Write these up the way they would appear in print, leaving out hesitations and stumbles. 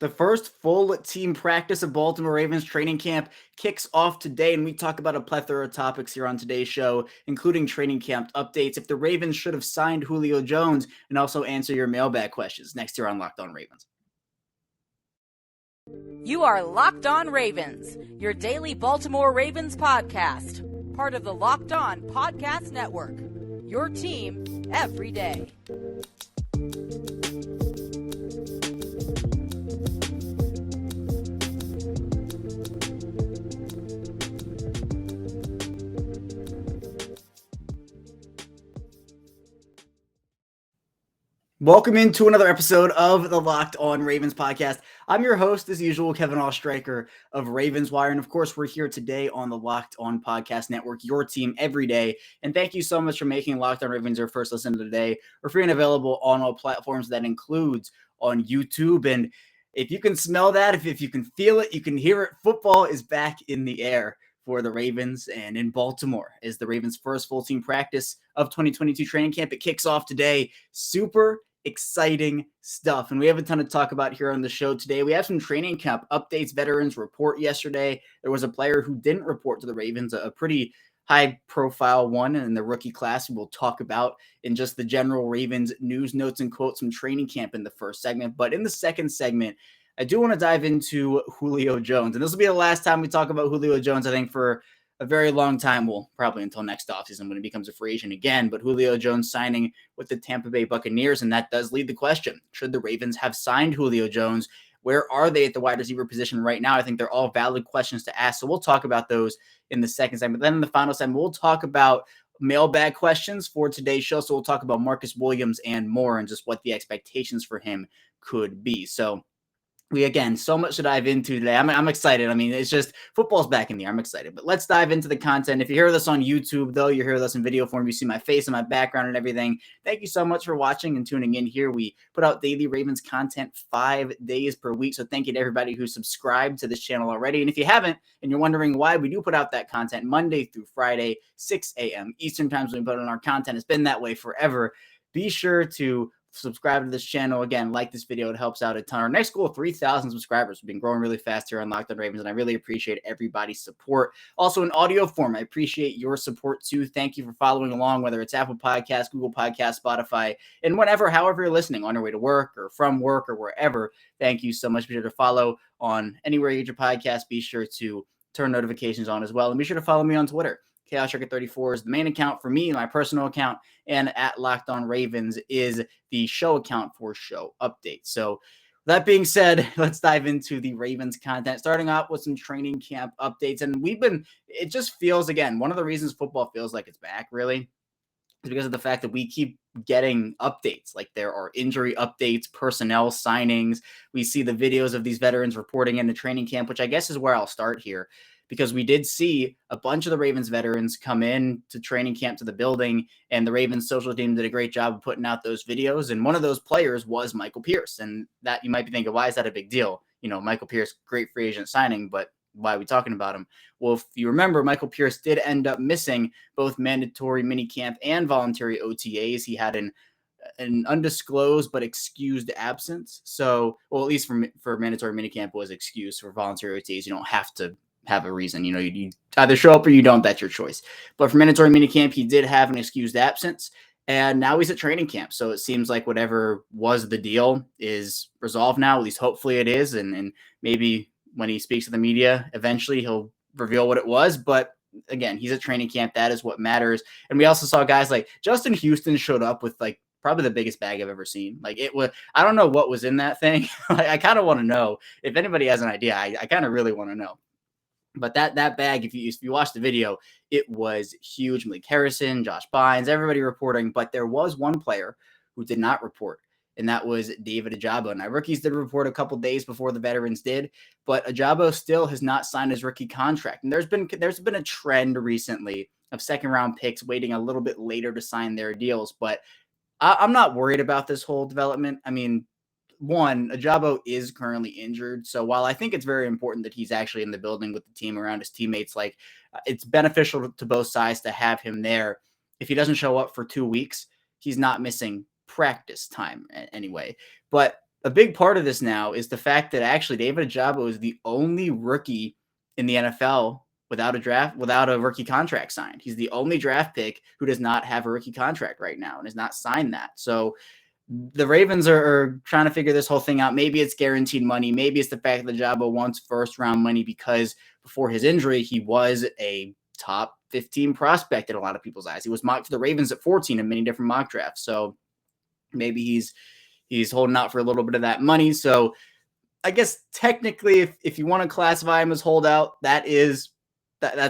The first full team practice of Baltimore Ravens training camp kicks off today, and we talk about a plethora of topics here on today's show, including training camp updates, if the Ravens should have signed Julio Jones, and also answer your mailbag questions next year on Locked On Ravens. You are Locked On Ravens, your daily Baltimore Ravens podcast, part of the Locked On Podcast Network, your team every day. Welcome into another episode of the Locked On Ravens podcast. I'm your host, as usual, Kevin Oestreicher of Ravens Wire. And of course, we're here today on the Locked On Podcast Network, your team every day. And thank you so much for making Locked On Ravens your first listen of the day. We're free and available on all platforms. That includes on YouTube. And if you can smell that, if you can feel it, you can hear it, football is back in the air for the Ravens and in Baltimore is the Ravens' first full team practice of 2022 training camp. It kicks off today. Super exciting stuff. And we have a ton to talk about here on the show today. We have some training camp updates, veterans report yesterday. There was a player who didn't report to the Ravens, a pretty high profile one in the rookie class we'll talk about in just the general Ravens news, notes, and quotes from training camp in the first segment. But in the second segment, I do want to dive into Julio Jones. And this will be the last time we talk about Julio Jones, I think, for a very long time. Well, probably until next offseason when he becomes a free agent again. But Julio Jones signing with the Tampa Bay Buccaneers, and that does lead the question. Should the Ravens have signed Julio Jones? Where are they at the wide receiver position right now? I think they're all valid questions to ask. So we'll talk about those in the second segment. Then in the final segment, we'll talk about mailbag questions for today's show. So we'll talk about Marcus Williams and more and just what the expectations for him could be. So again, so much to dive into today. I'm excited. I mean, it's just football's back in the air. I'm excited. But let's dive into the content. If you hear this on YouTube, though, you hear this in video form, you see my face and my background and everything. Thank you so much for watching and tuning in here. We put out daily Ravens content 5 days per week. So thank you to everybody who's subscribed to this channel already. And if you haven't, and you're wondering why, we do put out that content Monday through Friday, 6 a.m. Eastern time when we put on our content. It's been that way forever. Be sure to subscribe to this channel. Again, like this video. It helps out a ton. Our next goal, 3,000 subscribers. We've been growing really fast here on Locked On Ravens, and I really appreciate everybody's support. Also, in audio form, I appreciate your support too. Thank you for following along, whether it's Apple Podcasts, Google Podcasts, Spotify, and however you're listening, on your way to work or from work or wherever. Thank you so much. Be sure to follow on anywhere you get your podcast. Be sure to turn notifications on as well. And be sure to follow me on Twitter. Chaos34 is the main account for me, my personal account, and at Locked On Ravens is the show account for show updates. So that being said, let's dive into the Ravens content, starting out with some training camp updates. And it just feels, again, one of the reasons football feels like it's back, really, is because of the fact that we keep getting updates. Like there are injury updates, personnel signings. We see the videos of these veterans reporting into training camp, which I guess is where I'll start here, because we did see a bunch of the Ravens veterans come in to training camp to the building, and the Ravens social team did a great job of putting out those videos. And one of those players was Michael Pierce. And that you might be thinking, why is that a big deal? You know, Michael Pierce, great free agent signing, but why are we talking about him? Well, if you remember, Michael Pierce did end up missing both mandatory minicamp and voluntary OTAs. He had an undisclosed but excused absence. So, well, at least for mandatory minicamp was excused. For voluntary OTAs, you don't have to have a reason. You know, you either show up or you don't. That's your choice. But for mandatory minicamp, he did have an excused absence. And now he's at training camp. So it seems like whatever was the deal is resolved now. At least hopefully it is. And maybe when he speaks to the media, eventually he'll reveal what it was. But again, he's at training camp. That is what matters. And we also saw guys like Justin Houston showed up with like probably the biggest bag I've ever seen. Like it was, I don't know what was in that thing. I kind of want to know. If anybody has an idea, I kind of really want to know. But that bag, if you watch the video, it was huge. Malik Harrison, Josh Bynes, everybody reporting. But there was one player who did not report, and that was David Ojabo. Now, rookies did report a couple days before the veterans did, but Ojabo still has not signed his rookie contract. And there's been a trend recently of second-round picks waiting a little bit later to sign their deals. But I'm not worried about this whole development. I mean, one, Ojabo is currently injured. So while I think it's very important that he's actually in the building with the team around his teammates, like it's beneficial to both sides to have him there. If he doesn't show up for 2 weeks, he's not missing practice time anyway. But a big part of this now is the fact that actually David Ojabo is the only rookie in the NFL without a rookie contract signed. He's the only draft pick who does not have a rookie contract right now and has not signed that. So the Ravens are trying to figure this whole thing out. Maybe it's guaranteed money. Maybe it's the fact that Ojabo wants first round money because before his injury, he was a top 15 prospect in a lot of people's eyes. He was mocked to the Ravens at 14 in many different mock drafts. So maybe he's holding out for a little bit of that money. So I guess technically, if you want to classify him as holdout, that's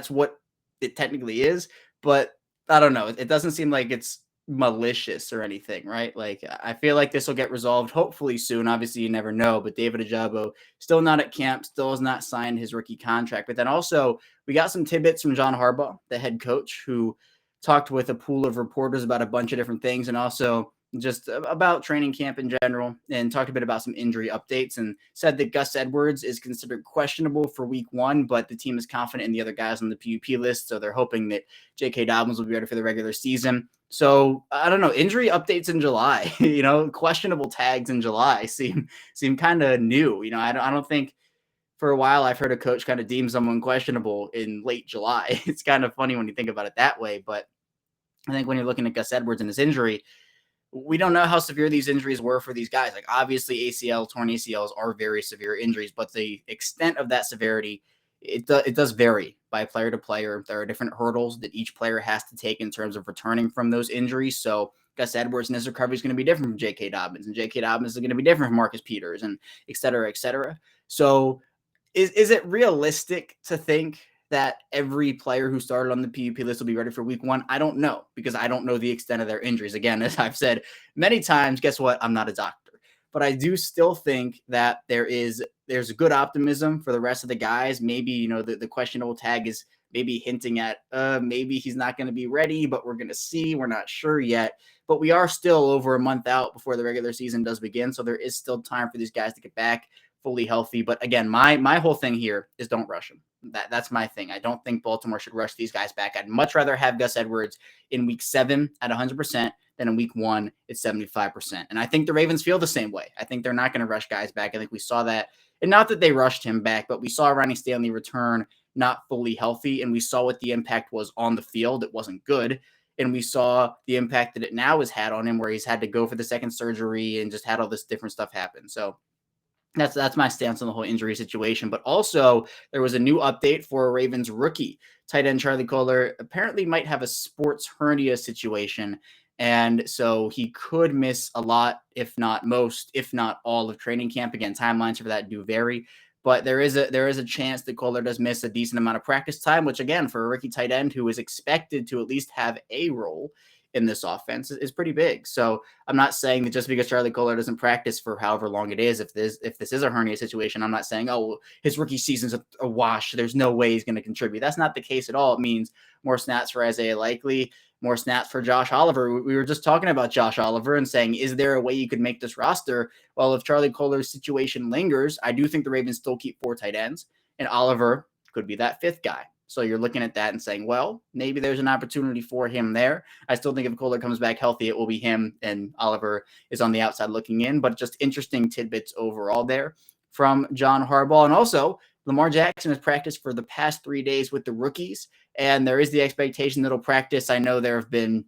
what it technically is. But I don't know. It doesn't seem like it's malicious or anything, right? Like, I feel like this will get resolved hopefully soon. Obviously, you never know. But David Ojabo still not at camp, still has not signed his rookie contract. But then also, we got some tidbits from John Harbaugh, the head coach, who talked with a pool of reporters about a bunch of different things, and also just about training camp in general, and talked a bit about some injury updates, and said that Gus Edwards is considered questionable for week 1, but the team is confident in the other guys on the PUP list. So they're hoping that J.K. Dobbins will be ready for the regular season. So I don't know, injury updates in July, questionable tags in July seem kind of new. I don't think for a while I've heard a coach kind of deem someone questionable in late July. It's kind of funny when you think about it that way. But I think when you're looking at Gus Edwards and his injury, we don't know how severe these injuries were for these guys. Like, obviously torn ACLs are very severe injuries, but the extent of that severity, it does vary by player to player. There are different hurdles that each player has to take in terms of returning from those injuries. So Gus Edwards and his recovery is going to be different from J.K. Dobbins, and J.K. Dobbins is going to be different from Marcus Peters, and et cetera, et cetera. So is it realistic to think that every player who started on the PUP list will be ready for week 1? I don't know, because I don't know the extent of their injuries. Again, as I've said many times, guess what? I'm not a doctor. But I do still think that there's good optimism for the rest of the guys. Maybe, the questionable tag is maybe hinting at maybe he's not going to be ready, but we're going to see. We're not sure yet. But we are still over a month out before the regular season does begin. So there is still time for these guys to get back fully healthy. But again, my whole thing here is don't rush them. That's my thing. I don't think Baltimore should rush these guys back. I'd much rather have Gus Edwards in week 7 at 100% than in week 1 at 75%. And I think the Ravens feel the same way. I think they're not going to rush guys back. I think we saw that. And not that they rushed him back, but we saw Ronnie Stanley return not fully healthy. And we saw what the impact was on the field. It wasn't good. And we saw the impact that it now has had on him, where he's had to go for the second surgery and just had all this different stuff happen. So that's my stance on the whole injury situation. But also, there was a new update for a Ravens rookie. Tight end Charlie Kolar apparently might have a sports hernia situation. And so he could miss a lot, if not most, if not all of training camp. Again, timelines for that do vary. But there is a chance that Kolar does miss a decent amount of practice time, which, again, for a rookie tight end who is expected to at least have a role in this offense is pretty big. So I'm not saying that just because Charlie Kolar doesn't practice for however long it is, if this is a hernia situation, I'm not saying, oh, his rookie season's a wash, there's no way he's going to contribute. That's not the case at all. It means more snaps for Isaiah Likely, more snaps for Josh Oliver. We were just talking about Josh Oliver and saying, is there a way you could make this roster? Well, if Charlie Kolar's situation lingers, I do think the Ravens still keep 4 tight ends, and Oliver could be that 5th guy. So you're looking at that and saying, well, maybe there's an opportunity for him there. I still think if Kolar comes back healthy, it will be him, and Oliver is on the outside looking in. But just interesting tidbits overall there from John Harbaugh. And also, Lamar Jackson has practiced for the past 3 days with the rookies, and there is the expectation that he'll practice. I know there have been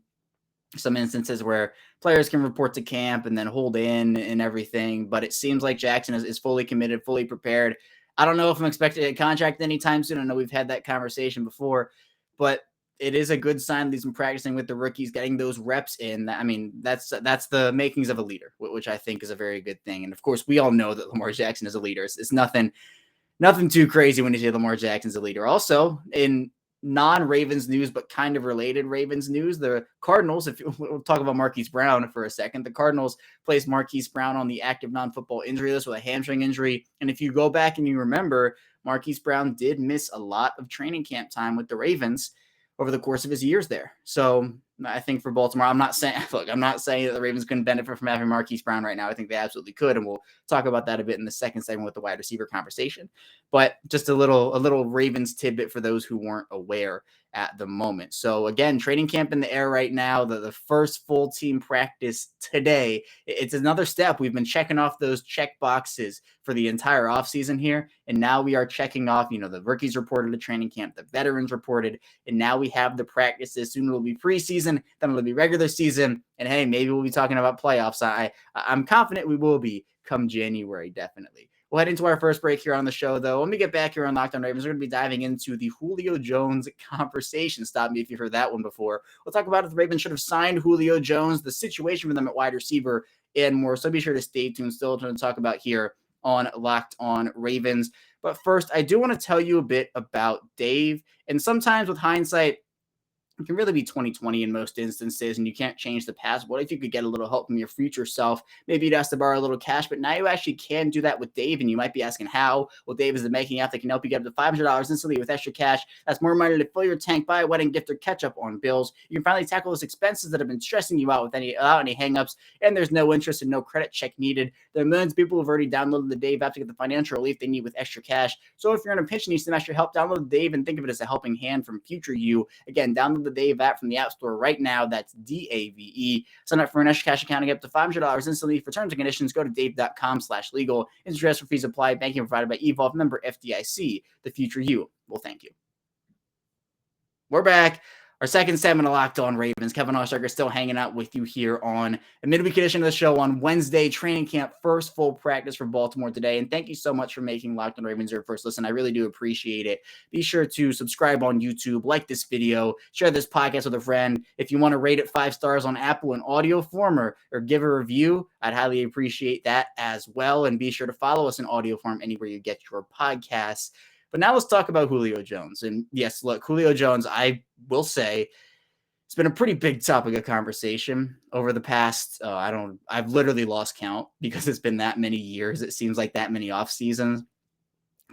some instances where players can report to camp and then hold in and everything, but it seems like Jackson is fully committed, fully prepared. I don't know if I'm expecting a contract anytime soon. I know we've had that conversation before, but it is a good sign that he's been practicing with the rookies, getting those reps in. I mean, that's the makings of a leader, which I think is a very good thing. And of course, we all know that Lamar Jackson is a leader. It's nothing too crazy when you say Lamar Jackson's a leader. Also, in non-Ravens news, but kind of related Ravens news, the Cardinals, we'll talk about Marquise Brown for a second, the Cardinals placed Marquise Brown on the active non-football injury list with a hamstring injury. And if you go back and you remember, Marquise Brown did miss a lot of training camp time with the Ravens over the course of his years there. So I think for Baltimore, I'm not saying that the Ravens couldn't benefit from having Marquise Brown right now. I think they absolutely could, and we'll talk about that a bit in the second segment with the wide receiver conversation. But just a little Ravens tidbit for those who weren't aware at the moment. So again, training camp in the air right now, the first full team practice today. It's another step. We've been checking off those check boxes for the entire offseason here, and now we are checking off, the rookies reported to training camp, the veterans reported, and now we have the practices. Soon it'll be preseason, then it'll be regular season, and hey, maybe we'll be talking about playoffs. I'm confident we will be come January, definitely. We'll head into our first break here on the show, though. When we get back here on Locked On Ravens, we're going to be diving into the Julio Jones conversation. Stop me if you've heard that one before. We'll talk about if the Ravens should have signed Julio Jones, the situation for them at wide receiver, and more. So be sure to stay tuned. Still to talk about here on Locked On Ravens. But first, I do want to tell you a bit about Dave. And sometimes with hindsight, it can really be 2020 in most instances, and you can't change the past. What if you could get a little help from your future self? Maybe you'd ask to borrow a little cash, but now you actually can do that with Dave, and you might be asking how. Well, Dave is the banking app that can help you get up to $500 instantly with extra cash. That's more money to fill your tank, buy a wedding gift, or catch up on bills. You can finally tackle those expenses that have been stressing you out without any hangups, and there's no interest and no credit check needed. There are millions of people who have already downloaded the Dave app to get the financial relief they need with extra cash. So if you're in a pinch and need some extra help, download the Dave and think of it as a helping hand from future you. Again, download the Dave app from the App Store right now. That's DAVE. Sign up for an extra cash account and get up to $500 instantly. For terms and conditions, go to dave.com/legal. Interest fees apply. Banking provided by Evolve. Member FDIC. The future you will thank you. We're back. Our second segment of Locked On Ravens. Kevin Ostraker still hanging out with you here on a midweek edition of the show on Wednesday. Training camp, first full practice for Baltimore today. And thank you so much for making Locked On Ravens your first listen. I really do appreciate it. Be sure to subscribe on YouTube, like this video, share this podcast with a friend. If you want to rate it 5 stars on Apple in audio form or give a review, I'd highly appreciate that as well. And be sure to follow us in audio form anywhere you get your podcasts. But now let's talk about Julio Jones. And yes, look, Julio Jones, I will say, it's been a pretty big topic of conversation over the past, I've literally lost count because it's been that many years. It seems like that many off seasons.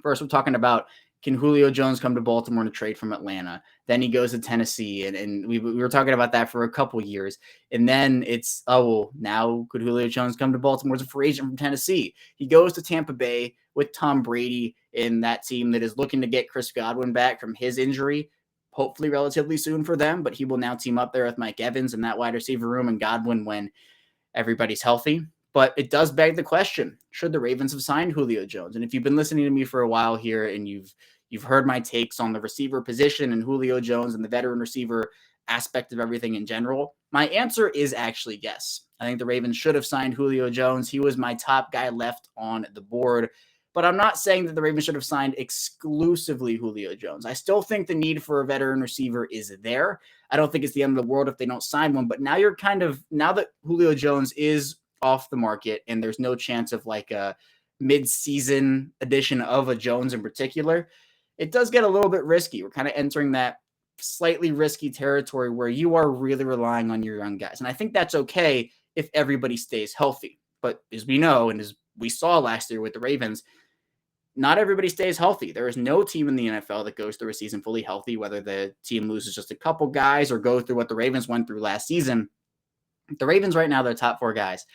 First, we're talking about, can Julio Jones come to Baltimore in a trade from Atlanta? Then he goes to Tennessee, and we were talking about that for a couple years. And then it's, now could Julio Jones come to Baltimore as a free agent from Tennessee? He goes to Tampa Bay with Tom Brady in that team that is looking to get Chris Godwin back from his injury, hopefully relatively soon for them, but he will now team up there with Mike Evans in that wide receiver room and Godwin when everybody's healthy. But it does beg the question, should the Ravens have signed Julio Jones? And if you've been listening to me for a while here and you've heard my takes on the receiver position and Julio Jones and the veteran receiver aspect of everything in general, my answer is actually yes. I think the Ravens should have signed Julio Jones. He was my top guy left on the board. But I'm not saying that the Ravens should have signed exclusively Julio Jones. I still think the need for a veteran receiver is there. I don't think it's the end of the world if they don't sign one. But now now that Julio Jones is off the market and there's no chance of like a mid-season edition of a Jones in particular, it does get a little bit risky. We're kind of entering that slightly risky territory where you are really relying on your young guys. And I think that's okay if everybody stays healthy. But as we know, and as we saw last year with the Ravens, not everybody stays healthy. There is no team in the NFL that goes through a season fully healthy, whether the team loses just a couple guys or goes through what the Ravens went through last season. The Ravens right now, their top 4 guys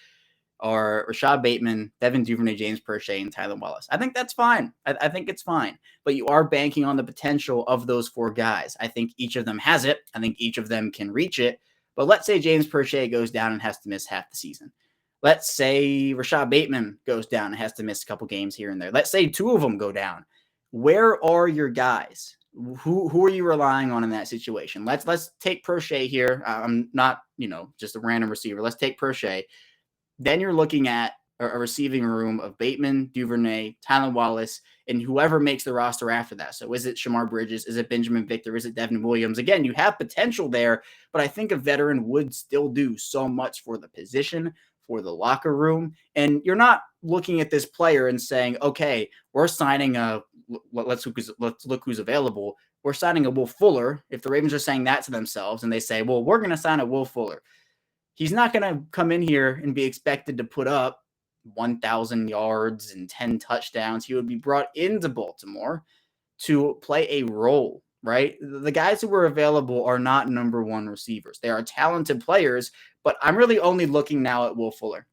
are Rashad Bateman, Devin Duvernay, James Prochet, and Tylan Wallace. I think that's fine. I think it's fine. But you are banking on the potential of those 4 guys. I think each of them has it. I think each of them can reach it. But let's say James Prochet goes down and has to miss half the season. Let's say Rashad Bateman goes down and has to miss a couple games here and there. Let's say 2 of them go down. Where are your guys? Who are you relying on in that situation? Let's take Prochet here. I'm not, just a random receiver. Let's take Prochet. Then you're looking at a receiving room of Bateman, Duvernay, Tylan Wallace, and whoever makes the roster after that. So is it Shamar Bridges? Is it Benjamin Victor? Is it Devin Williams? Again, you have potential there, but I think a veteran would still do so much for the position, for the locker room. And you're not looking at this player and saying, okay, we're signing let's look who's available. We're signing a Will Fuller. If the Ravens are saying that to themselves and they say, well, we're going to sign a Will Fuller. He's not going to come in here and be expected to put up 1,000 yards and 10 touchdowns. He would be brought into Baltimore to play a role right? The guys who were available are not number one receivers. They are talented players, but I'm really only looking now at Will Fuller.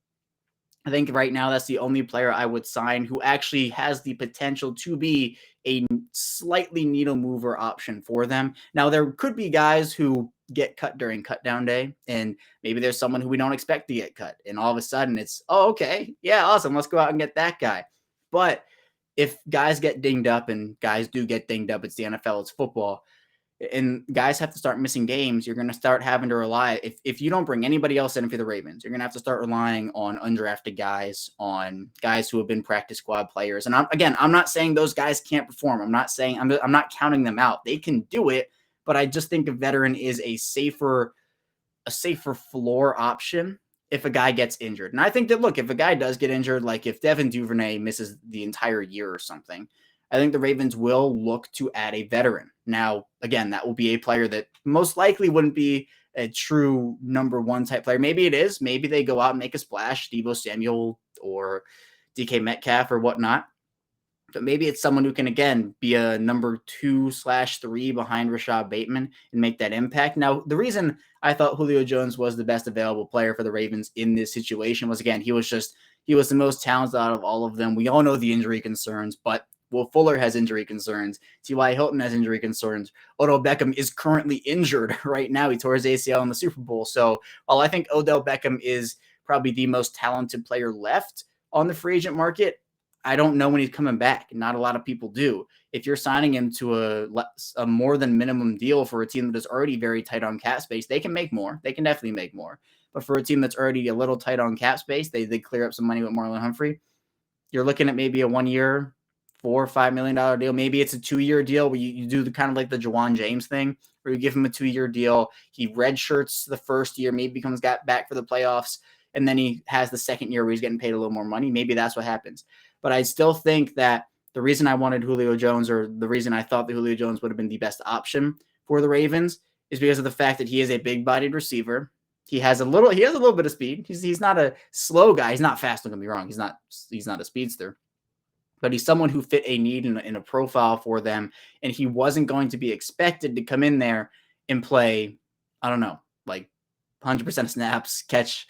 I think right now that's the only player I would sign who actually has the potential to be a slightly needle mover option for them. Now, there could be guys who get cut during cut down day, and maybe there's someone who we don't expect to get cut. And all of a sudden it's, oh, okay, yeah, awesome. Let's go out and get that guy. But if guys get dinged up, and guys do get dinged up, it's the NFL, it's football, and guys have to start missing games, you're going to start having to rely, if you don't bring anybody else in for the Ravens, you're going to have to start relying on undrafted guys, on guys who have been practice squad players. And I'm not saying those guys can't perform. I'm not saying, I'm not counting them out. They can do it, but I just think a veteran is a safer floor option if a guy gets injured. And I think that, look, if a guy does get injured, like if Devin Duvernay misses the entire year or something, I think the Ravens will look to add a veteran. Now, again, that will be a player that most likely wouldn't be a true number one type player. Maybe it is. Maybe they go out and make a splash, Deebo Samuel or DK Metcalf or whatnot. But maybe it's someone who can, again, be a number 2/3 behind Rashad Bateman and make that impact. Now, the reason I thought Julio Jones was the best available player for the Ravens in this situation was, again, he was the most talented out of all of them. We all know the injury concerns, but Will Fuller has injury concerns. T.Y. Hilton has injury concerns. Odell Beckham is currently injured right now. He tore his ACL in the Super Bowl. So while I think Odell Beckham is probably the most talented player left on the free agent market, I don't know when he's coming back. Not a lot of people do. If you're signing him to a more than minimum deal for a team that is already very tight on cap space, they can make more. They can definitely make more. But for a team that's already a little tight on cap space, they clear up some money with Marlon Humphrey. You're looking at maybe a 1 year, $4 or $5 million deal. Maybe it's a 2-year deal where you do the kind of like the Jawan James thing, where you give him a 2-year deal. He redshirts the first year, maybe comes back for the playoffs, and then he has the second year where he's getting paid a little more money. Maybe that's what happens. But I still think that the reason I wanted Julio Jones, or the reason I thought that Julio Jones would have been the best option for the Ravens, is because of the fact that he is a big-bodied receiver. He has a little bit of speed. He's not a slow guy. He's not fast, don't get me wrong. He's not a speedster. But he's someone who fit a need in a profile for them, and he wasn't going to be expected to come in there and play, I don't know, like 100% of snaps, catch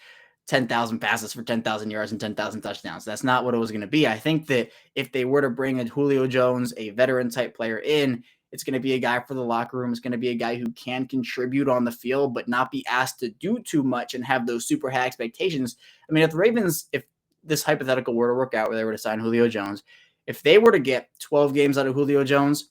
10,000 passes for 10,000 yards and 10,000 touchdowns. That's not what it was going to be. I think that if they were to bring a Julio Jones, a veteran type player in, it's going to be a guy for the locker room. It's going to be a guy who can contribute on the field, but not be asked to do too much and have those super high expectations. I mean, if the Ravens, if this hypothetical were to work out where they were to sign Julio Jones, if they were to get 12 games out of Julio Jones,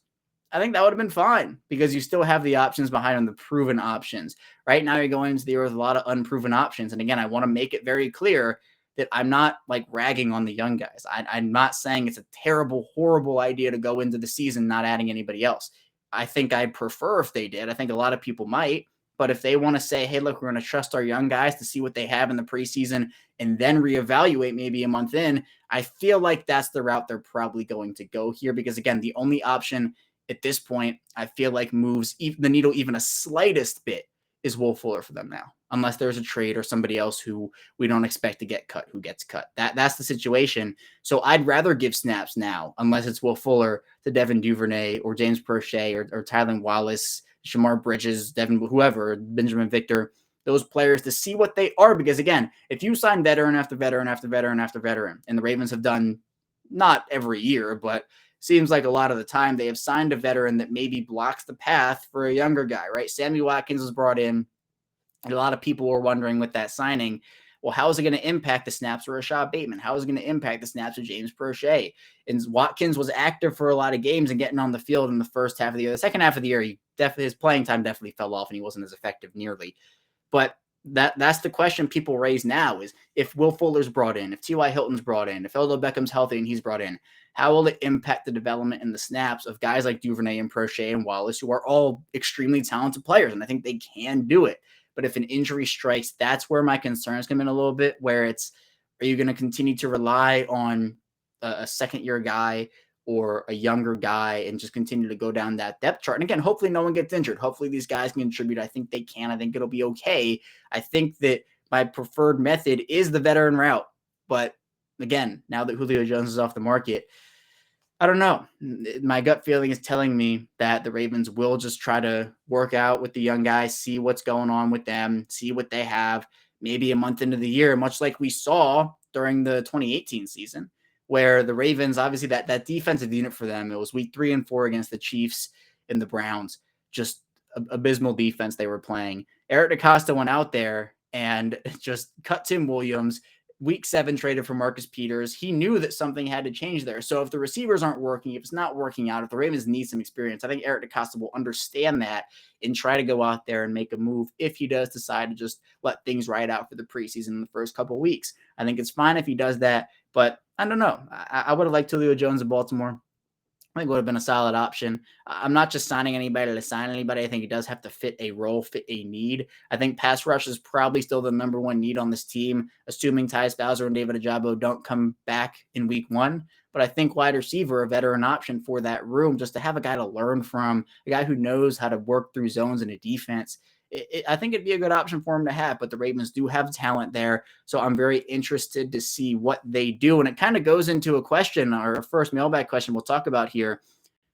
I think that would have been fine, because you still have the options behind him, the proven options. Right now, you're going into the year with a lot of unproven options. And again, I want to make it very clear that I'm not like ragging on the young guys. I'm not saying it's a terrible, horrible idea to go into the season not adding anybody else. I think I'd prefer if they did. I think a lot of people might. But if they want to say, hey, look, we're going to trust our young guys to see what they have in the preseason and then reevaluate maybe a month in, I feel like that's the route they're probably going to go here. Because again, the only option at this point, I feel like moves the needle even a slightest bit is Will Fuller for them now, unless there's a trade or somebody else who we don't expect to get cut who gets cut. That's the situation. So I'd rather give snaps now, unless it's Will Fuller, to Devin Duvernay or James Prochet or Tylan Wallace, Shamar Bridges, Devin, whoever, Benjamin Victor, those players, to see what they are. Because again, if you sign veteran after veteran after veteran after veteran, and the Ravens have done, not every year, but seems like a lot of the time, they have signed a veteran that maybe blocks the path for a younger guy, right? Sami Watkins was brought in, and a lot of people were wondering with that signing, well, how is it going to impact the snaps of Rashad Bateman? How is it going to impact the snaps of James Prochet? And Watkins was active for a lot of games and getting on the field in the first half of the year. The second half of the year, his playing time definitely fell off, and he wasn't as effective nearly. But that's the question people raise now, is if Will Fuller's brought in, if T.Y. Hilton's brought in, if Odell Beckham's healthy and he's brought in, how will it impact the development and the snaps of guys like Duvernay and Prochet and Wallace, who are all extremely talented players, and I think they can do it. But if an injury strikes, that's where my concerns come in a little bit, where it's, are you going to continue to rely on a second-year guy or a younger guy and just continue to go down that depth chart? And again, hopefully no one gets injured. Hopefully these guys can contribute. I think they can. I think it'll be okay. I think that my preferred method is the veteran route. But again, now that Julio Jones is off the market, I don't know. My gut feeling is telling me that the Ravens will just try to work out with the young guys, see what's going on with them, see what they have, maybe a month into the year, much like we saw during the 2018 season, where the Ravens, obviously that defensive unit for them, it was week 3 and 4 against the Chiefs and the Browns, just abysmal defense they were playing. Eric DeCosta went out there and just cut Tim Williams, week 7 traded for Marcus Peters. He knew that something had to change there. So if the receivers aren't working, if it's not working out, if the Ravens need some experience, I think Eric DeCosta will understand that and try to go out there and make a move if he does decide to just let things ride out for the preseason in the first couple of weeks. I think it's fine if he does that, but I don't know. I would have liked Julio Jones in Baltimore. I think would have been a solid option. I'm not just signing anybody to sign anybody. I think it does have to fit a role, fit a need. I think pass rush is probably still the number one need on this team, assuming Tyus Bowser and David Ojabo don't come back in week 1. But I think wide receiver, a veteran option for that room, just to have a guy to learn from, a guy who knows how to work through zones in a defense. I think it'd be a good option for him to have, but the Ravens do have talent there. So I'm very interested to see what they do. And it kind of goes into a question, our first mailbag question we'll talk about here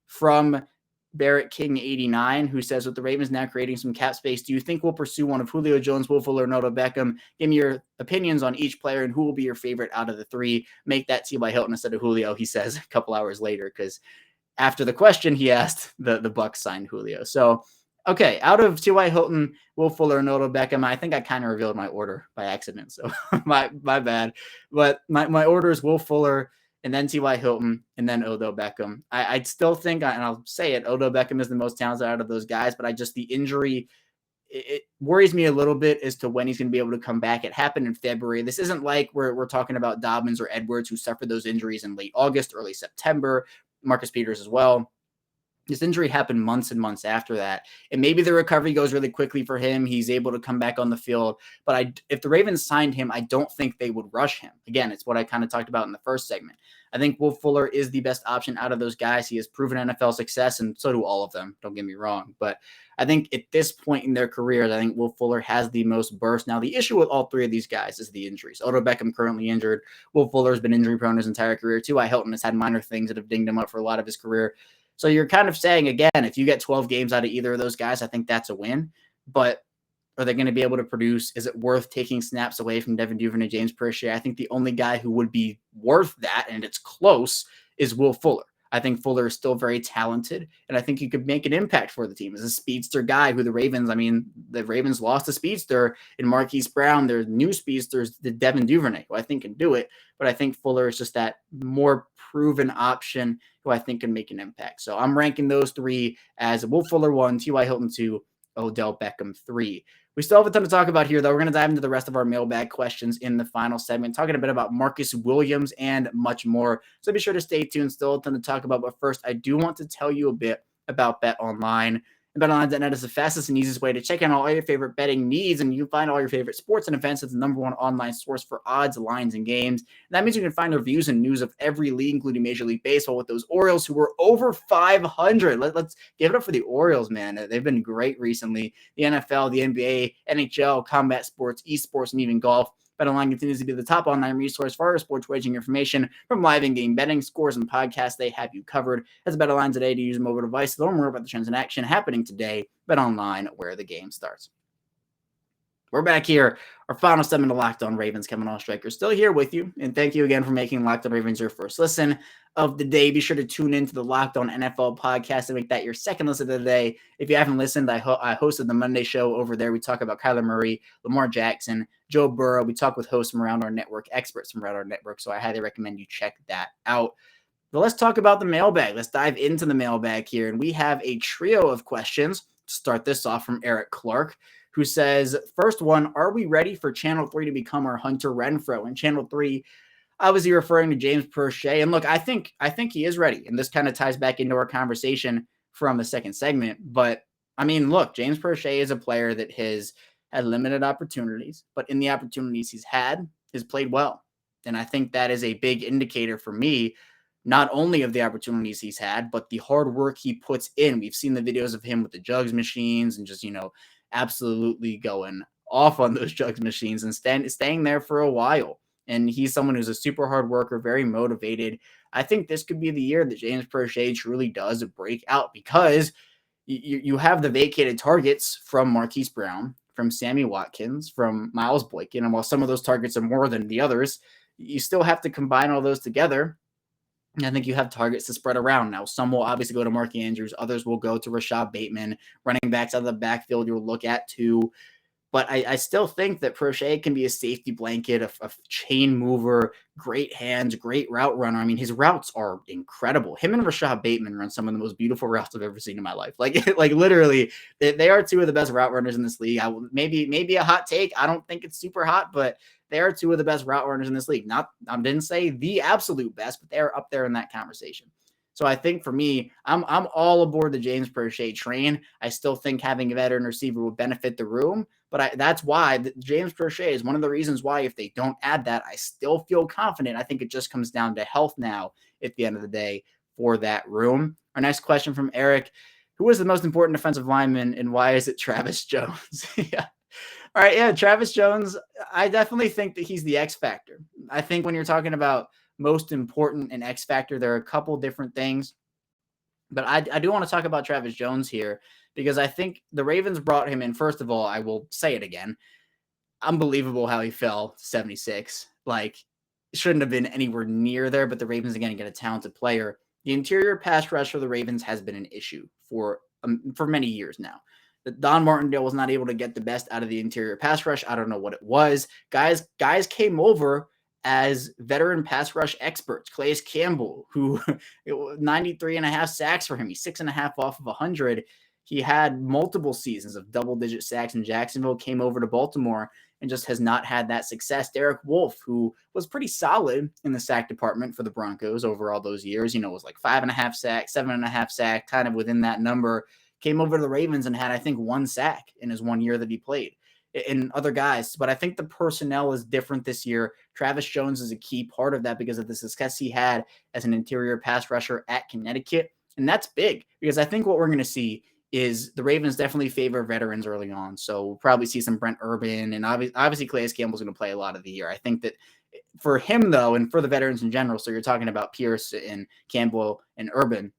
from Barrett King 89, who says, with the Ravens now creating some cap space, do you think we'll pursue one of Julio Jones, Will Fuller, and Odell Beckham? Give me your opinions on each player and who will be your favorite out of the 3. Make that T.Y. Hilton instead of Julio, he says a couple hours later, because after the question, he asked the Bucs signed Julio. So, okay, out of T.Y. Hilton, Will Fuller, and Odell Beckham, I think I kind of revealed my order by accident, so my bad. But my order is Will Fuller, and then T.Y. Hilton, and then Odell Beckham. I'd still think, and I'll say it, Odell Beckham is the most talented out of those guys, but the injury, it worries me a little bit as to when he's going to be able to come back. It happened in February. This isn't like we're talking about Dobbins or Edwards, who suffered those injuries in late August, early September. Marcus Peters as well. This injury happened months and months after that. And maybe the recovery goes really quickly for him. He's able to come back on the field. But if the Ravens signed him, I don't think they would rush him. Again, it's what I kind of talked about in the first segment. I think Will Fuller is the best option out of those guys. He has proven NFL success, and so do all of them. Don't get me wrong. But I think at this point in their careers, I think Will Fuller has the most burst. Now, the issue with all 3 of these guys is the injuries. Odell Beckham currently injured. Will Fuller has been injury prone his entire career. T.Y. Hilton has had minor things that have dinged him up for a lot of his career. So you're kind of saying, again, if you get 12 games out of either of those guys, I think that's a win. But are they going to be able to produce? Is it worth taking snaps away from Devin Duvernay, James Prochet? I think the only guy who would be worth that, and it's close, is Will Fuller. I think Fuller is still very talented, and I think he could make an impact for the team as a speedster guy who the Ravens lost a speedster in Marquise Brown. There's new speedsters, the Devin Duvernay, who I think can do it, but I think Fuller is just that more proven option who I think can make an impact. So I'm ranking those 3 as Will Fuller 1, T.Y. Hilton 2, Odell Beckham 3. We still have a ton to talk about here, though. We're going to dive into the rest of our mailbag questions in the final segment, talking a bit about Marcus Williams and much more. So be sure to stay tuned. Still a ton to talk about. But first, I do want to tell you a bit about Bet Online. BetOnline.net is the fastest and easiest way to check in all your favorite betting needs, and you can find all your favorite sports and events. It's the number one online source for odds, lines, and games. And that means you can find reviews and news of every league, including Major League Baseball, with those Orioles who were over 500. Let's give it up for the Orioles, man. They've been great recently. The NFL, the NBA, NHL, combat sports, esports, and even golf. BetOnline continues to be the top online resource for our sports wagering information, from live in-game betting, scores, and podcasts. They have you covered. As BetOnline today to use a mobile device to learn more about the trends in action happening today. BetOnline, where the game starts. We're back here. Our final segment of Locked On Ravens. Kevin Oestreicher still here with you. And thank you again for making Locked On Ravens your first listen of the day. Be sure to tune into the Locked On NFL podcast and make that your second listen of the day. If you haven't listened, I hosted the Monday show over there. We talk about Kyler Murray, Lamar Jackson, Joe Burrow. We talk with hosts from around our network, experts from around our network. So I highly recommend you check that out. But let's talk about the mailbag. Let's dive into the mailbag here. And we have a trio of questions to start this off from Eric Clark, who says, first one, are we ready for Channel 3 to become our Hunter Renfrow? And Channel 3, obviously referring to James Prochet. And look, I think he is ready. And this kind of ties back into our conversation from the second segment. But, I mean, look, James Prochet is a player that has had limited opportunities, but in the opportunities he's had, has played well. And I think that is a big indicator for me, not only of the opportunities he's had, but the hard work he puts in. We've seen the videos of him with the jugs machines and just, absolutely going off on those jugs machines and staying there for a while. And he's someone who's a super hard worker, very motivated. I think this could be the year that James Prochet truly does break out, because you have the vacated targets from Marquise Brown, from Sami Watkins, from Miles Boykin. And while some of those targets are more than the others, you still have to combine all those together. And I think you have targets to spread around. Now, some will obviously go to Mark Andrews. Others will go to Rashad Bateman. Running backs out of the backfield you'll look at too. But I still think that Prochet can be a safety blanket, a chain mover, great hands, great route runner. I mean, his routes are incredible. Him and Rashad Bateman run some of the most beautiful routes I've ever seen in my life. Like literally, they are two of the best route runners in this league. Maybe a hot take. I don't think it's super hot, but they are two of the best route runners in this league. I didn't say the absolute best, but they're up there in that conversation. So I think for me, I'm all aboard the James Prochet train. I still think having a veteran receiver will benefit the room, but that's why James Prochet is one of the reasons why if they don't add that, I still feel confident. I think it just comes down to health now at the end of the day for that room. Our next question from Eric: who is the most important defensive lineman and why is it Travis Jones? Yeah. All right. Yeah. Travis Jones. I definitely think that he's the X factor. I think when you're talking about most important and X factor, there are a couple different things, but I do want to talk about Travis Jones here because I think the Ravens brought him in. First of all, I will say it again. Unbelievable how he fell to 76. Like, shouldn't have been anywhere near there, but the Ravens again get a talented player. The interior pass rush for the Ravens has been an issue for many years now. That Don Martindale was not able to get the best out of the interior pass rush. I don't know what it was. Guys came over as veteran pass rush experts. Calais Campbell, who 93 and a half sacks for him. He's 6.5 off of 100. He had multiple seasons of double-digit sacks in Jacksonville, came over to Baltimore, and just has not had that success. Derek Wolfe, who was pretty solid in the sack department for the Broncos over all those years, was like 5.5 sacks, 7.5 sacks, kind of within that number, came over to the Ravens and had, I think, 1 sack in his 1 year that he played. And other guys, but I think the personnel is different this year. Travis Jones is a key part of that because of the success he had as an interior pass rusher at Connecticut. And that's big because I think what we're going to see is the Ravens definitely favor veterans early on. So we'll probably see some Brent Urban, and obviously Calais Campbell's going to play a lot of the year. I think that for him, though, and for the veterans in general, so you're talking about Pierce and Campbell and Urban,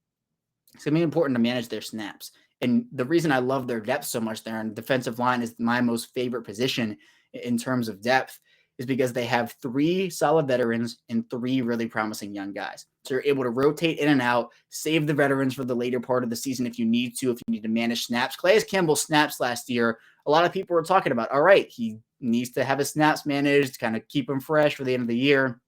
it's going to be important to manage their snaps. And the reason I love their depth so much there, and defensive line is my most favorite position in terms of depth, is because they have 3 solid veterans and 3 really promising young guys. So you're able to rotate in and out, save the veterans for the later part of the season if you need to manage snaps. Calais Campbell's snaps last year, a lot of people were talking about, all right, he needs to have his snaps managed, kind of keep him fresh for the end of the year.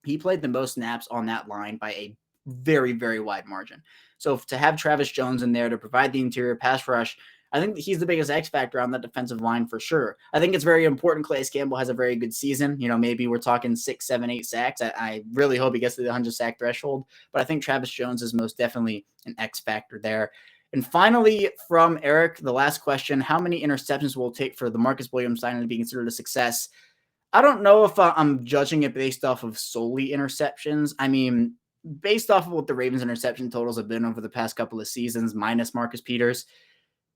He played the most snaps on that line by a very, very wide margin. So to have Travis Jones in there to provide the interior pass rush, I think he's the biggest X factor on that defensive line for sure. I think it's very important Calais Campbell has a very good season. Maybe we're talking 6, 7, 8 sacks. I really hope he gets to the 100 sack threshold, but I think Travis Jones is most definitely an X factor there. And finally, from Eric, the last question: how many interceptions will it take for the Marcus Williams signing to be considered a success? I don't know if I'm judging it based off of solely interceptions. I mean, based off of what the Ravens interception totals have been over the past couple of seasons, minus Marcus Peters,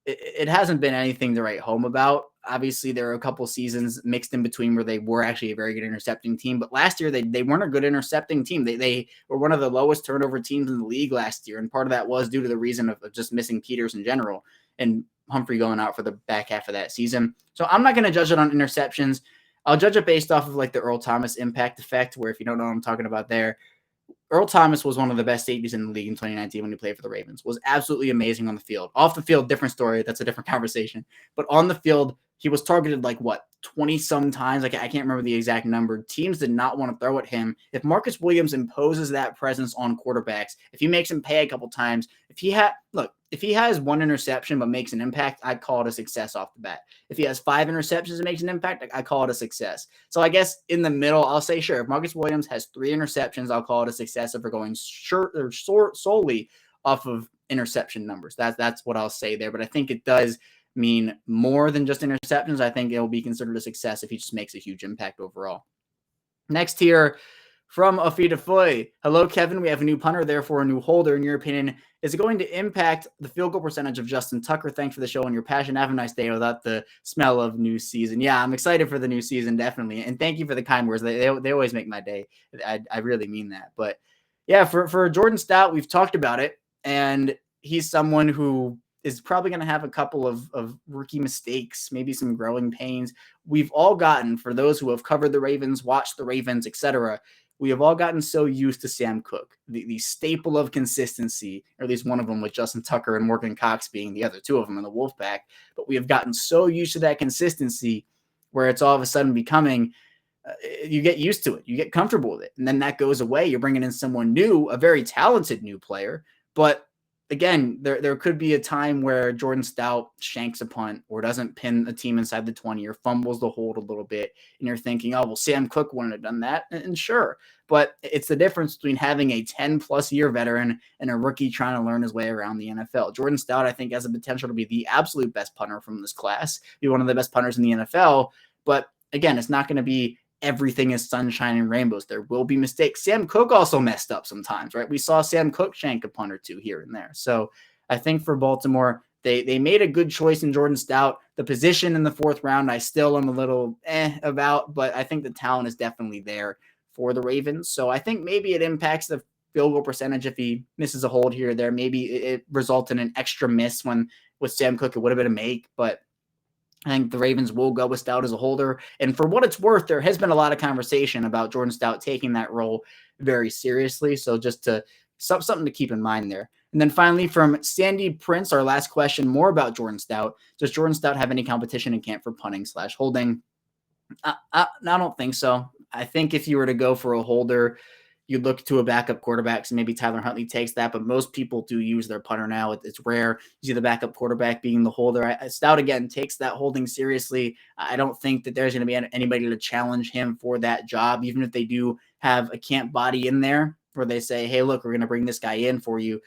it hasn't been anything to write home about. Obviously, there are a couple seasons mixed in between where they were actually a very good intercepting team. But last year, they weren't a good intercepting team. They were one of the lowest turnover teams in the league last year. And part of that was due to the reason of just missing Peters in general and Humphrey going out for the back half of that season. So I'm not going to judge it on interceptions. I'll judge it based off of like the Earl Thomas impact effect, where if you don't know what I'm talking about there, Earl Thomas was one of the best safeties in the league in 2019 when he played for the Ravens. Was absolutely amazing on the field. Off the field, different story. That's a different conversation. But on the field, he was targeted 20-some times. I can't remember the exact number. Teams did not want to throw at him. If Marcus Williams imposes that presence on quarterbacks, if he makes him pay a couple times, if he has 1 interception but makes an impact, I'd call it a success off the bat. If he has 5 interceptions and makes an impact, I call it a success. So I guess in the middle, I'll say sure. If Marcus Williams has 3 interceptions, I'll call it a success if we're going solely off of interception numbers. That's what I'll say there. But I think it does mean more than just interceptions. I think it'll be considered a success if he just makes a huge impact overall. Next here from Afida Foy. Hello, Kevin. We have a new punter, therefore a new holder. In your opinion, is it going to impact the field goal percentage of Justin Tucker? Thanks for the show and your passion. Have a nice day without the smell of new season. Yeah, I'm excited for the new season, definitely. And thank you for the kind words. They always make my day. I really mean that. But Yeah, for Jordan Stout, we've talked about it, and he's someone who is probably going to have a couple of rookie mistakes, maybe some growing pains. We've all gotten, for those who have covered the Ravens, watched the Ravens, etc., we have all gotten so used to Sam Cook, the staple of consistency, or at least one of them with Justin Tucker and Morgan Cox being the other two of them in the Wolfpack. But we have gotten so used to that consistency where it's all of a sudden becoming you get used to it. You get comfortable with it. And then that goes away. You're bringing in someone new, a very talented new player. But again, there could be a time where Jordan Stout shanks a punt or doesn't pin a team inside the 20 or fumbles the hold a little bit. And you're thinking, oh, well, Sam Cook wouldn't have done that. And sure. But it's the difference between having a 10-plus year veteran and a rookie trying to learn his way around the NFL. Jordan Stout, I think, has the potential to be the absolute best punter from this class, be one of the best punters in the NFL. But again, it's not going to be everything is sunshine and rainbows. There will be mistakes. Sam Cook also messed up sometimes, right? We saw Sam Cook shank a punt or two here and there. So I think for Baltimore, they made a good choice in Jordan Stout. The position in the fourth round, I still am a little about, but I think the talent is definitely there for the Ravens. So I think maybe it impacts the field goal percentage if he misses a hold here or there. Maybe it results in an extra miss when with Sam Cook, it would have been a make, but I think the Ravens will go with Stout as a holder. And for what it's worth, there has been a lot of conversation about Jordan Stout taking that role very seriously. So just to something to keep in mind there. And then finally from Sandy Prince, our last question, more about Jordan Stout. Does Jordan Stout have any competition in camp for punting/holding? I don't think so. I think if you were to go for a holder, you look to a backup quarterback, so maybe Tyler Huntley takes that, but most people do use their punter now. It's rare you see the backup quarterback being the holder. Stout, again, takes that holding seriously. I don't think that there's going to be anybody to challenge him for that job, even if they do have a camp body in there where they say, hey, look, we're going to bring this guy in for you.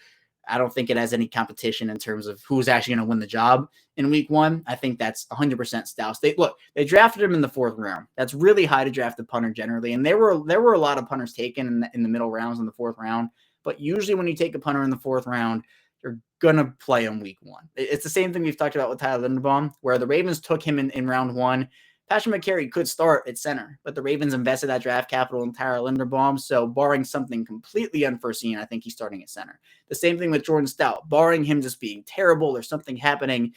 I don't think it has any competition in terms of who's actually going to win the job in week one. I think that's 100% Stouts. They drafted him in the fourth round. That's really high to draft a punter generally. And there were a lot of punters taken in the middle rounds in the fourth round. But usually when you take a punter in the fourth round, you're going to play him week one. It's the same thing we've talked about with Tyler Linderbaum, where the Ravens took him in round one. Patrick McCary could start at center, but the Ravens invested that draft capital in Tyler Linderbaum. So barring something completely unforeseen, I think he's starting at center. The same thing with Jordan Stout. Barring him just being terrible or something happening,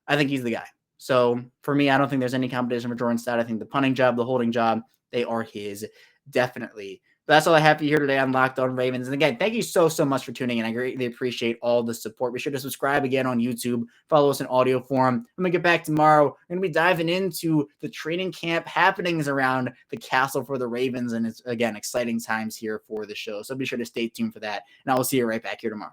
I think he's the guy. So for me, I don't think there's any competition for Jordan Stout. I think the punting job, the holding job, they are his, definitely. But that's all I have for you here today on Locked On Ravens. And again, thank you so much for tuning in. I greatly appreciate all the support. Be sure to subscribe again on YouTube. Follow us in audio form. I'm going to get back tomorrow. We're going to be diving into the training camp happenings around the castle for the Ravens. And it's, again, exciting times here for the show. So be sure to stay tuned for that. And I will see you right back here tomorrow.